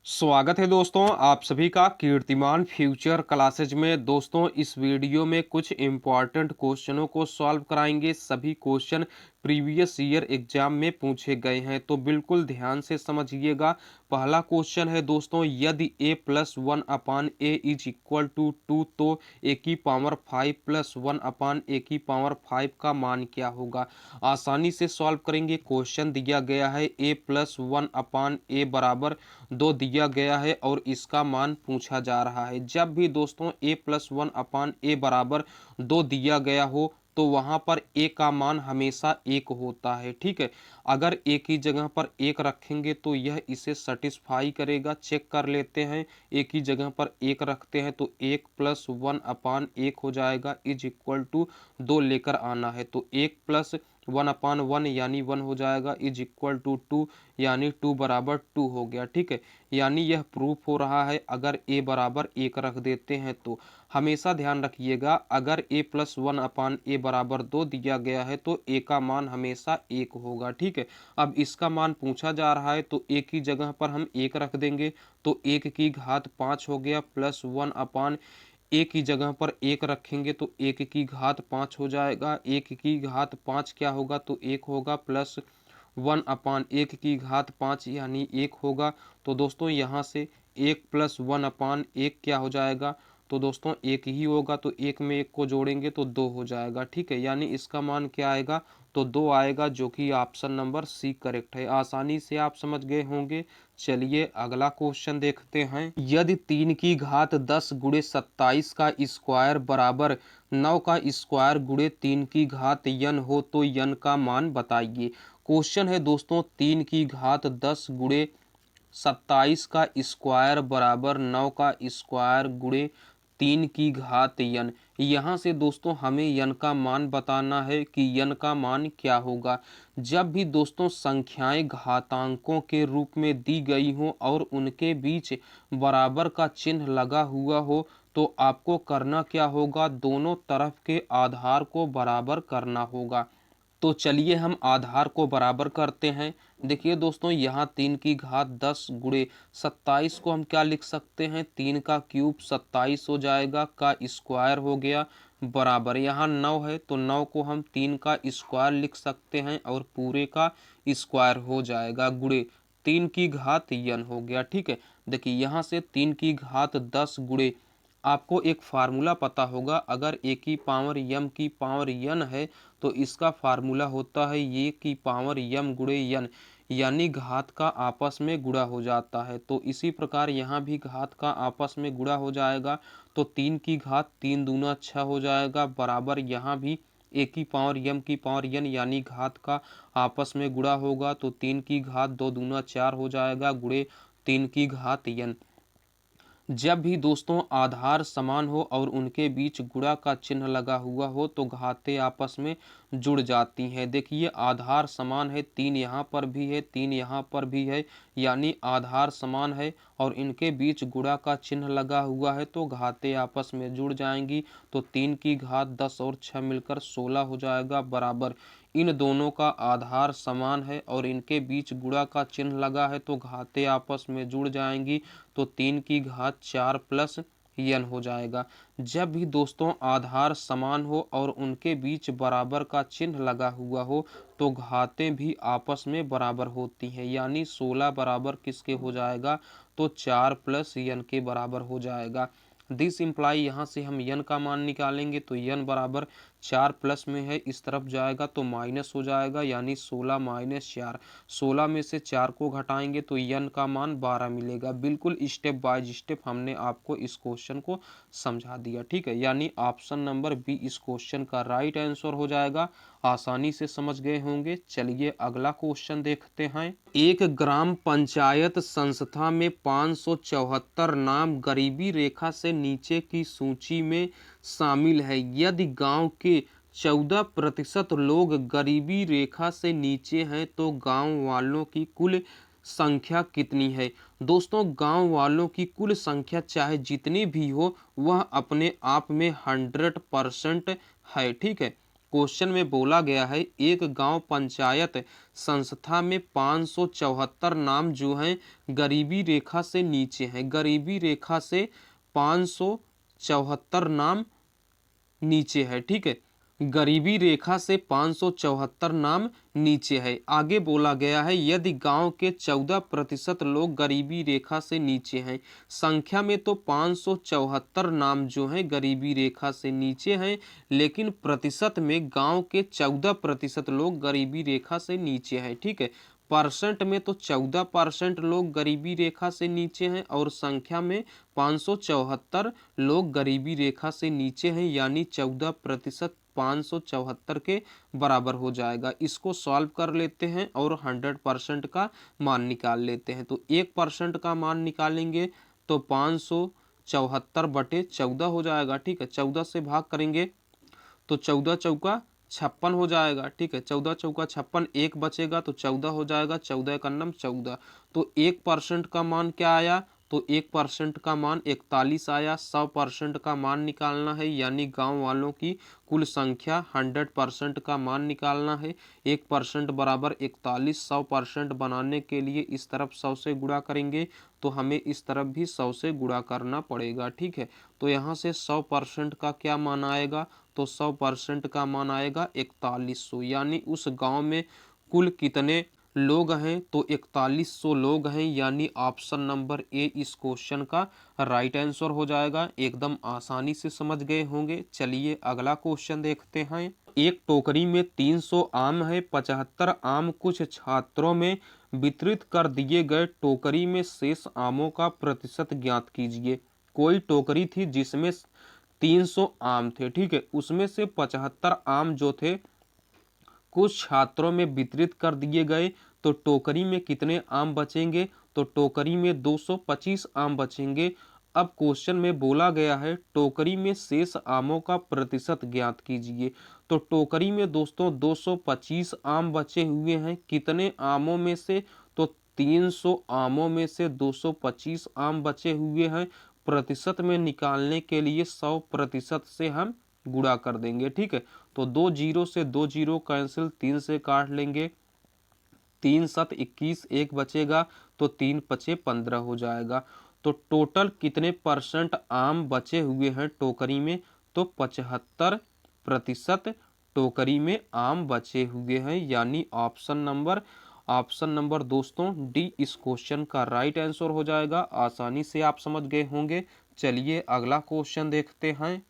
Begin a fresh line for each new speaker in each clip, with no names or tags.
स्वागत है दोस्तों आप सभी का कीर्तिमान फ्यूचर क्लासेज में। दोस्तों इस वीडियो में कुछ इम्पॉर्टेंट क्वेश्चनों को सॉल्व कराएंगे। सभी क्वेश्चन प्रीवियस ईयर एग्जाम में पूछे गए हैं, तो बिल्कुल ध्यान से समझिएगा। पहला क्वेश्चन है दोस्तों, यदि a plus one upon a is equal to 2 तो a की power 5 plus one upon a की पावर 5 का मान क्या होगा। आसानी से सॉल्व करेंगे। क्वेश्चन दिया गया है a प्लस वन अपान ए बराबर 2 दिया गया है और इसका मान पूछा जा रहा है। जब भी दोस्तों a प्लस वन अपान ए बराबर 2 दिया गया हो तो वहां पर a का मान हमेशा 1 होता है। ठीक है, अगर a की जगह पर 1 रखेंगे तो यह इसे सेटिस्फाई करेगा। चेक कर लेते हैं, a की जगह पर 1 रखते हैं तो 1 प्लस वन अपान 1 हो जाएगा इज इक्वल टू 2 लेकर आना है तो 1 प्लस वन अपान वन यानी 1 हो जाएगा इज इक्वल टू 2 यानी 2 बराबर 2 हो गया। ठीक है, यानी यह प्रूफ हो रहा है। अगर a बराबर 1 रख देते हैं तो हमेशा ध्यान रखिएगा, अगर a प्लस वन अपान ए बराबर 2 दिया गया है तो a का मान हमेशा 1 होगा। ठीक है, अब इसका मान पूछा जा रहा है तो a की जगह पर हम 1 रख देंगे तो 1 की घात 5 हो गया, प्लस वन अपान ए की जगह पर 1 रखेंगे तो 1 की घात 5 हो जाएगा। 1 की घात 5 क्या होगा तो 1 होगा, प्लस वन अपान 1 की घात 5 यानी 1 होगा। तो दोस्तों यहाँ से 1 प्लस वन अपान 1 क्या हो जाएगा तो दोस्तों 1 ही होगा, तो 1 में 1 को जोड़ेंगे तो 2 हो जाएगा। ठीक है, यानी इसका मान क्या आएगा तो 2 आएगा, जो कि ऑप्शन नंबर सी करेक्ट है। आसानी से आप समझ गए होंगे। चलिए अगला क्वेश्चन देखते हैं। यदि 3 की घात 10 गुणे 27 का स्क्वायर बराबर 9 का स्क्वायर गुणे 3 की घात n हो तो n का मान बताइए। क्वेश्चन है दोस्तों, 3 की घात 10 गुणे 27 का स्क्वायर बराबर 9 का स्क्वायर गुणे 3 की घात n। यहाँ से दोस्तों हमें n का मान बताना है कि n का मान क्या होगा। जब भी दोस्तों संख्याएं घातांकों के रूप में दी गई हों और उनके बीच बराबर का चिन्ह लगा हुआ हो तो आपको करना क्या होगा, दोनों तरफ के आधार को बराबर करना होगा। तो चलिए हम आधार को बराबर करते हैं। देखिए दोस्तों, यहाँ 3 की घात 10 गुणे 27 को हम क्या लिख सकते हैं, 3 का क्यूब 27 हो जाएगा, का स्क्वायर हो गया, बराबर यहाँ 9 है तो 9 को हम 3 का स्क्वायर लिख सकते हैं और पूरे का स्क्वायर हो जाएगा, गुणे 3 की घात n हो गया। ठीक है, देखिए यहाँ से 3 की घात 10 गुणे, आपको एक फार्मूला पता होगा, अगर a की पावर m की पावर n है तो इसका फार्मूला होता है ये की पावर m गुणे n, यानी घात का आपस में गुणा हो जाता है। तो इसी प्रकार यहाँ भी घात का आपस में गुणा हो जाएगा तो 3 की घात 3 दूना 6 हो जाएगा, बराबर यहाँ भी a की पावर m की पावर n यानी घात का आपस में गुणा होगा तो 3 की घात 2 दूना 4 हो जाएगा, गुणे 3 की घात n। जब भी दोस्तों आधार समान हो और उनके बीच गुणा का चिन्ह लगा हुआ हो तो घातें आपस में जुड़ जाती हैं। देखिए आधार समान है, 3 यहाँ पर भी है, 3 यहाँ पर भी है, यानी आधार समान है और इनके बीच गुणा का चिन्ह लगा हुआ है तो घातें आपस में जुड़ जाएंगी। तो 3 की घात 10 और 6 मिलकर 16 हो जाएगा, बराबर इन दोनों का आधार समान है और इनके बीच गुणा का चिन्ह लगा है तो घातें आपस में जुड़ जाएंगी। तो 3 की घात 4 प्लस n हो जाएगा। जब भी दोस्तों आधार समान हो और उनके बीच बराबर का चिन्ह लगा हुआ हो तो घातें भी आपस में बराबर होती हैं, यानी 16 बराबर किसके हो जाएगा तो 4 प्लस n के बराबर हो जाएगा। दिस इम्प्लाई यहाँ से हम n का मान निकालेंगे तो n बराबर 4 प्लस में है, इस तरफ जाएगा तो माइनस हो जाएगा, यानी 16 माइनस 4, 16 में से 4 को घटाएंगे तो n का मान 12 मिलेगा। बिल्कुल स्टेप बाय स्टेप हमने आपको इस क्वेश्चन को समझा दिया। ठीक है, यानी ऑप्शन नंबर बी इस क्वेश्चन का राइट आंसर हो जाएगा। आसानी से समझ गए होंगे। चलिए अगला क्वेश्चन देखते हैं। एक ग्राम पंचायत संस्था में 574 नाम गरीबी रेखा से नीचे की सूची में शामिल है। यदि गांव के 14% लोग गरीबी रेखा से नीचे हैं तो गांव वालों की कुल संख्या कितनी है। दोस्तों गांव वालों की कुल संख्या चाहे जितनी भी हो वह अपने आप में 100% है। ठीक है, क्वेश्चन में बोला गया है एक गांव पंचायत संस्था में 574 नाम जो हैं गरीबी रेखा से नीचे हैं। गरीबी रेखा से 574 नाम नीचे है, ठीक है। गरीबी रेखा से 574 नाम नीचे है। आगे बोला गया है यदि गांव के 14% लोग गरीबी रेखा से नीचे हैं। संख्या में तो 574 नाम जो हैं गरीबी रेखा से नीचे हैं, लेकिन प्रतिशत में गांव के 14% लोग गरीबी रेखा से नीचे हैं, ठीक है। परसेंट में तो 14% लोग गरीबी रेखा से नीचे हैं और संख्या में 574 लोग गरीबी रेखा से नीचे हैं, यानी 14% 574 के बराबर हो जाएगा। इसको सॉल्व कर लेते हैं और 100% का मान निकाल लेते हैं। तो 1% का मान निकालेंगे तो 574/14 हो जाएगा, ठीक है। 14 से भाग करेंगे तो 14 चौका 56 हो जाएगा, ठीक है। 14 चौका 56, एक बचेगा तो 14 हो जाएगा। 14 का नम 14। तो 1% का मान क्या आया? तो 1% का मान 41 आया। 100% का मान निकालना है, यानी गांव वालों की कुल संख्या 100% का मान निकालना है। 1% बराबर 41। 100% बनाने के लिए इस तरफ 100 से गुणा करेंगे तो हमें इस तरफ भी 100 से गुणा करना पड़ेगा, ठीक है। तो यहाँ से 100% का क्या मान आएगा? तो 100% का मान आएगा 4100। यानी उस गांव में कुल कितने लोग हैं? तो 4100 लोग हैं, यानी ऑप्शन नंबर ए इस क्वेश्चन का राइट आंसर हो जाएगा। एकदम आसानी से समझ गए होंगे। चलिए अगला क्वेश्चन देखते हैं। एक टोकरी में 300 आम है। 75 आम कुछ छात्रों में वितरित कर दिए गए। टोकरी में शेष आमों का प्रतिशत ज्ञात कीजिए। कोई टोकरी थी जिसमें 300 आम थे, ठीक है। उसमें से 75 आम जो थे कुछ छात्रों में वितरित कर दिए गए। तो टोकरी में कितने आम बचेंगे? तो टोकरी में 225 आम बचेंगे। अब क्वेश्चन में बोला गया है टोकरी में शेष आमों का प्रतिशत ज्ञात कीजिए। तो टोकरी में दोस्तों 225 आम बचे हुए हैं। कितने आमों में से? तो 300 आमों में से 225 आम बचे हुए हैं। प्रतिशत में निकालने के लिए 100% से हम गुणा कर देंगे, ठीक है। तो 2 जीरो से 2 जीरो कैंसिल, 3 से काट लेंगे। 3 7 21, एक बचेगा तो 3 5 15 हो जाएगा। तो टोटल कितने परसेंट आम बचे हुए हैं टोकरी में? तो 75% टोकरी में आम बचे हुए हैं, यानी ऑप्शन नंबर दोस्तों डी इस क्वेश्चन का राइट आंसर हो जाएगा। आसानी से आप समझ गए होंगे। चलिए अगला क्वेश्चन देखते हैं।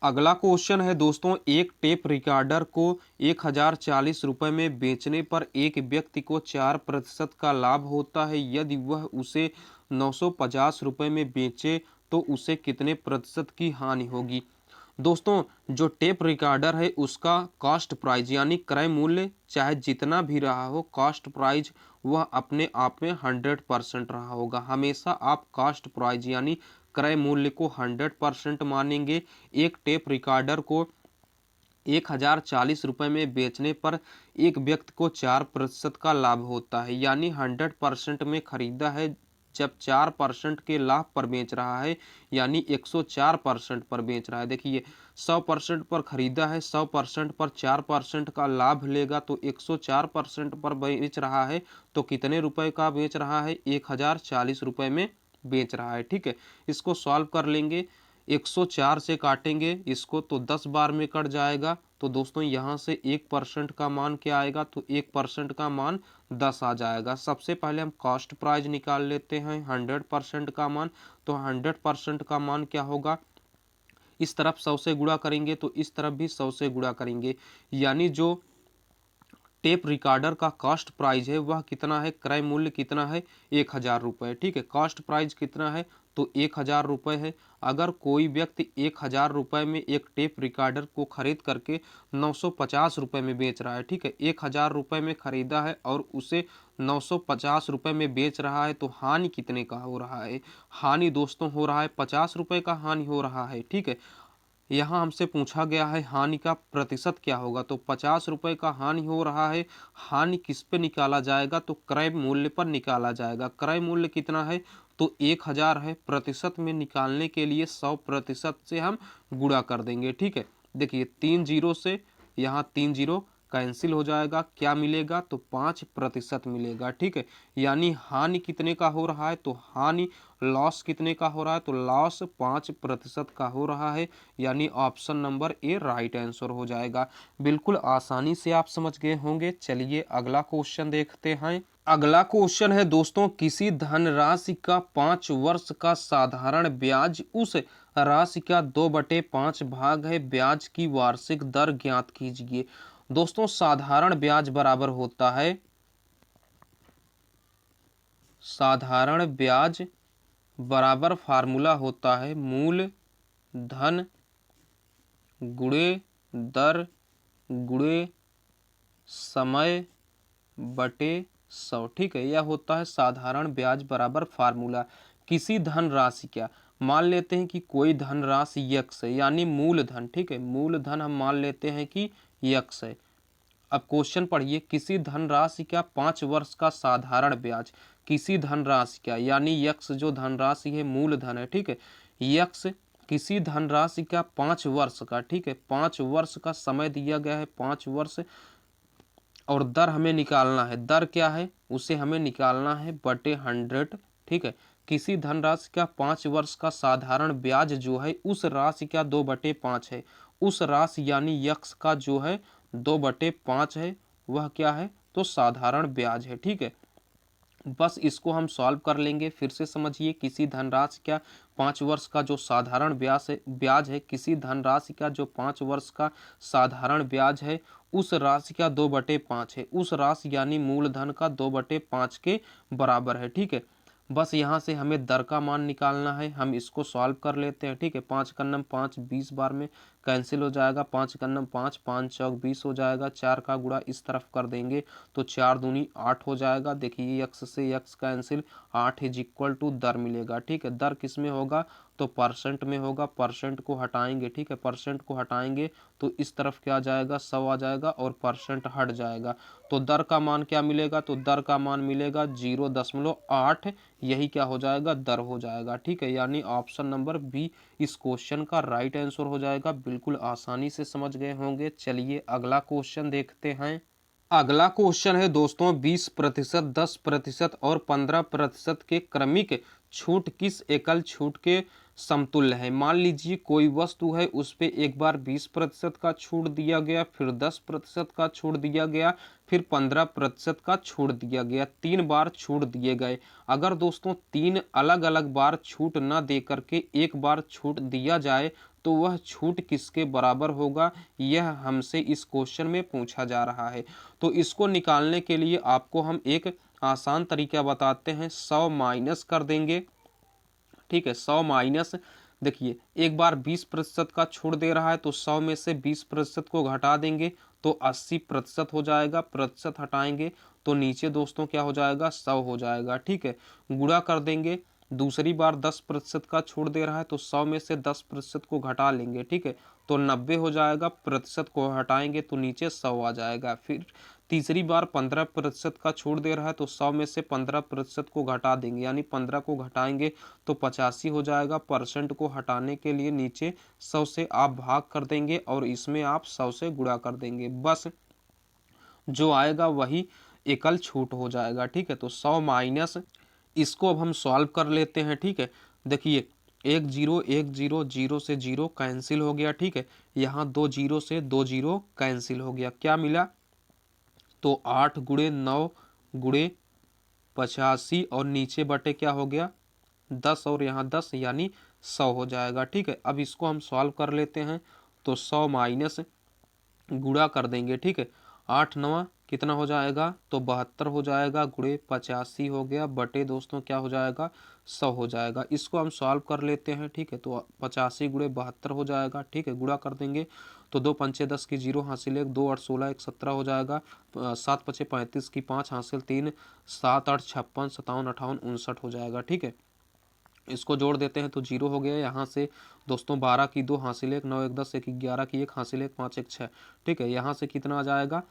अगला क्वेश्चन है दोस्तों, एक टेप रिकॉर्डर को 1040 रुपये में बेचने पर एक व्यक्ति को 4% का लाभ होता है। यदि वह उसे 950 रुपये में बेचे तो उसे कितने प्रतिशत की हानि होगी? दोस्तों जो टेप रिकॉर्डर है उसका कॉस्ट प्राइस यानी क्रय मूल्य चाहे जितना भी रहा हो, कॉस्ट प्राइस वह अपने आप में 100% रहा होगा। हमेशा आप कॉस्ट प्राइस यानी क्रय मूल्य को 100% मानेंगे। एक टेप रिकॉर्डर को 1040 रुपये में बेचने पर एक व्यक्ति को 4% का लाभ होता है, यानी 100% में खरीदा है जब 4% के लाभ पर बेच रहा है, यानी 104% पर बेच रहा है। देखिए 100% पर खरीदा है, 100% पर 4% का लाभ लेगा तो 104% पर बेच रहा है। तो कितने रुपए का बेच रहा है? 1040 रुपये में बेच रहा है, ठीक है। इसको सॉल्व कर लेंगे। 104 से काटेंगे इसको तो 10 बार में कट जाएगा। तो दोस्तों यहाँ से 1% का मान क्या आएगा? तो 1% का मान 10 आ जाएगा। सबसे पहले हम कॉस्ट प्राइस निकाल लेते हैं 100% का मान। तो 100% का मान क्या होगा? इस तरफ 100 से गुणा करेंगे तो इस तरफ भी 100 से गुणा करेंगे, यानी जो टेप रिकॉर्डर का कॉस्ट प्राइस है वह कितना है? क्रय मूल्य कितना है? 1000 रुपये, ठीक है। कॉस्ट प्राइस कितना है? तो 1000 रुपये है। अगर कोई व्यक्ति 1000 रुपये में एक टेप रिकॉर्डर को खरीद करके 950 रुपये में बेच रहा है, ठीक है। 1000 रुपये में खरीदा है और उसे 950 रुपये में बेच रहा है, तो हानि कितने का हो रहा है? हानि दोस्तों हो रहा है 50 रुपये का हानि हो रहा है, ठीक है। यहाँ हमसे पूछा गया है हानि का प्रतिशत क्या होगा, तो 50 रुपये का हानि हो रहा है। हानि किस पे निकाला जाएगा? तो क्रय मूल्य पर निकाला जाएगा। क्रय मूल्य कितना है? तो 1000 है। प्रतिशत में निकालने के लिए 100% से हम गुणा कर देंगे, ठीक है। देखिए 3 जीरो से यहाँ 3 जीरो कैंसिल हो जाएगा, क्या मिलेगा तो 5% मिलेगा। ठीक है, यानी हानि कितने का हो रहा है तो हानि लॉस कितने का हो रहा है तो लॉस 5% का हो रहा है, यानी option number A right answer हो जाएगा। बिल्कुल आसानी से आप समझ गए होंगे। चलिए अगला क्वेश्चन देखते हैं। अगला क्वेश्चन है दोस्तों, किसी धनराशि का 5 वर्ष का साधारण ब्याज उस राशि का 2/5 भाग है, ब्याज की वार्षिक दर ज्ञात कीजिए। दोस्तों साधारण ब्याज बराबर होता है, साधारण ब्याज बराबर फार्मूला होता है मूल धन गुणे दर गुणे समय बटे 100। ठीक है, यह होता है साधारण ब्याज बराबर फार्मूला। किसी धनराशि क्या, मान लेते हैं कि कोई धनराशि यक्स है, यानी मूलधन। ठीक है, मूलधन हम मान लेते हैं कि यक्स है। अब क्वेश्चन पढ़िए, किसी धनराशि का 5 वर्ष का साधारण ब्याज, किसी धनराशि का यानी यक्स जो धनराशि है मूलधन है। ठीक है, यक्स किसी धनराशि का 5 वर्ष का, ठीक है 5 वर्ष का समय दिया गया है, 5 वर्ष, और दर हमें निकालना है। दर क्या है उसे हमें निकालना है बटे 100। ठीक है, किसी धनराशि का 5 वर्ष का साधारण ब्याज जो है उस राशि का 2/5 है, उस राशि यानी यक्स का जो है 2/5 है, वह क्या है तो साधारण ब्याज है। ठीक है, बस इसको हम सॉल्व कर लेंगे। फिर से समझिए, किसी धनराशि का 5 वर्ष का जो साधारण ब्याज है, किसी धनराशि का जो 5 वर्ष का साधारण ब्याज है उस राशि का 2/5 है, उस राशि यानी मूलधन का 2/5 के बराबर है। ठीक है, बस यहाँ से हमें दर का मान निकालना है, हम इसको सॉल्व कर लेते हैं। ठीक है, 5 का नम 5 20 बार में कैंसिल हो जाएगा, 5 का नम 5 5 चौक 20 हो जाएगा, 4 का गुणा इस तरफ कर देंगे तो 4 दूनी 8 हो जाएगा। देखिए यक्स से x cancel, 8 is equal to दर मिलेगा। ठीक है, दर किस में होगा तो परसेंट में होगा, परसेंट को हटाएंगे। ठीक है, परसेंट को हटाएंगे तो इस तरफ क्या आ जाएगा 100 आ जाएगा और परसेंट हट जाएगा, तो दर का मान क्या मिलेगा तो दर का मान मिलेगा 0.8, यही क्या हो जाएगा दर हो जाएगा। ठीक है, यानी ऑप्शन नंबर बी इस क्वेश्चन का राइट आंसर हो जाएगा। बिल्कुल आसानी से समझ गए होंगे। चलिए अगला क्वेश्चन देखते हैं। अगला क्वेश्चन है दोस्तों, 20%, 10% और 15% के क्रमिक छूट किस एकल छूट के समतुल्य है। मान लीजिए कोई वस्तु है, उस पे एक बार 20% का छूट दिया गया, फिर 10% का छूट दिया गया, फिर 15% का छूट दिया गया, 3 बार छूट दिए गए। अगर दोस्तों 3 अलग अलग बार छूट न दे करके एक बार छूट दिया जाए तो वह छूट किसके बराबर होगा, यह हमसे इस क्वेश्चन में पूछा जा रहा है। तो इसको निकालने के लिए आपको हम एक आसान तरीका बताते हैं, 100 माइनस कर देंगे। ठीक है, 100 माइनस, देखिए एक बार 20% का छूट दे रहा है तो 100 में से 20% को घटा देंगे तो 80% हो जाएगा, प्रतिशत हटाएंगे तो नीचे दोस्तों क्या हो जाएगा 100 हो जाएगा। ठीक है, गुणा कर देंगे, दूसरी बार 10% का छूट दे रहा है तो 100 में से 10% को घटा लेंगे। ठीक है, तो 90 हो जाएगा, प्रतिशत को हटाएंगे तो नीचे 100 आ जाएगा। फिर तीसरी बार 15% का छूट दे रहा है तो 100 में से 15% को घटा देंगे, यानी 15 को घटाएंगे तो 85 हो जाएगा। परसेंट को हटाने के लिए नीचे 100 से आप भाग कर देंगे और इसमें आप 100 से गुणा कर देंगे, बस जो आएगा वही एकल छूट हो जाएगा। ठीक है, तो 100 माइनस, इसको अब हम सॉल्व कर लेते हैं। ठीक है, देखिए 1 0 1 0, 0 से 0 कैंसिल हो गया। ठीक है, यहाँ 2 0 से 2 0 कैंसिल हो गया, क्या मिला तो 8 गुणे 9 गुणे 85 और नीचे बटे क्या हो गया 10 और यहाँ 10 यानी 100 हो जाएगा। ठीक है, अब इसको हम सॉल्व कर लेते हैं तो 100 माइनस गुणा कर देंगे। ठीक है, 8 9 कितना हो जाएगा तो 72 हो जाएगा, गुणे 85 हो गया, बटे दोस्तों क्या हो जाएगा 100 हो जाएगा। इसको हम सॉल्व कर लेते हैं। ठीक है, तो 85 गुणे 72 हो जाएगा। ठीक है, गुणा कर देंगे तो 2 पंचे 10 की 0 हासिल 1, 2 8 16 1 17 हो जाएगा, 7 पचे 35 की 5 हासिल 3, 7 8 56 57 58 59 हो जाएगा। ठीक है, इसको जोड़ देते हैं तो 0 हो गया। यहाँ से दोस्तों 12 की 2 हासिल 1, 9 1 10 1 11 की 1 हासिल 1 5 1 6। ठीक है, यहाँ से कितना आ जाएगा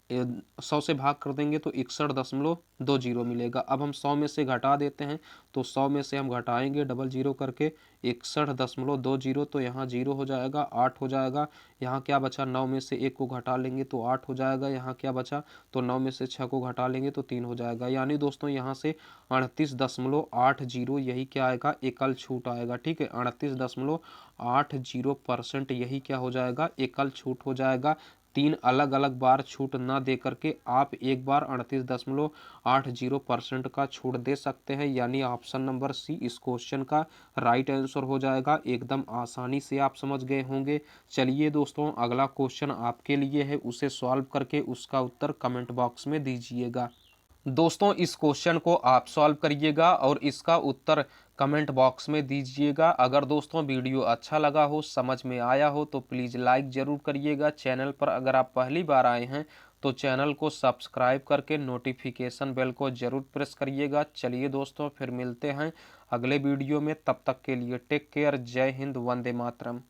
100 से भाग कर देंगे तो 61.20 मिलेगा। अब हम 100 में से घटा देते हैं, तो 100 में से हम घटाएंगे डबल जीरो करके 61.20, तो यहाँ जीरो हो जाएगा, 8 हो जाएगा। यहाँ क्या बचा, 9 में से 1 को घटा लेंगे तो 8 हो जाएगा। यहाँ क्या बचा, तो 9 में से 6 को घटा लेंगे तो 3 हो जाएगा। यानी दोस्तों यहाँ से 38.80 यही क्या आएगा, एकल छूट आएगा। ठीक है, 38.80% यही क्या हो जाएगा, एकल छूट हो जाएगा। 3 अलग अलग बार छूट ना दे करके आप एक बार 38.80% का छूट दे सकते हैं। यानी ऑप्शन नंबर सी इस क्वेश्चन का राइट आंसर हो जाएगा। एकदम आसानी से आप समझ गए होंगे। चलिए दोस्तों, अगला क्वेश्चन आपके लिए है, उसे सॉल्व करके उसका उत्तर कमेंट बॉक्स में दीजिएगा। दोस्तों, इस क्वेश्चन को आप सॉल्व करिएगा और इसका उत्तर कमेंट बॉक्स में दीजिएगा। अगर दोस्तों वीडियो अच्छा लगा हो, समझ में आया हो, तो प्लीज़ लाइक ज़रूर करिएगा। चैनल पर अगर आप पहली बार आए हैं तो चैनल को सब्सक्राइब करके नोटिफिकेशन बेल को ज़रूर प्रेस करिएगा। चलिए दोस्तों, फिर मिलते हैं अगले वीडियो में। तब तक के लिए टेक केयर। जय हिंद, वंदे मातरम।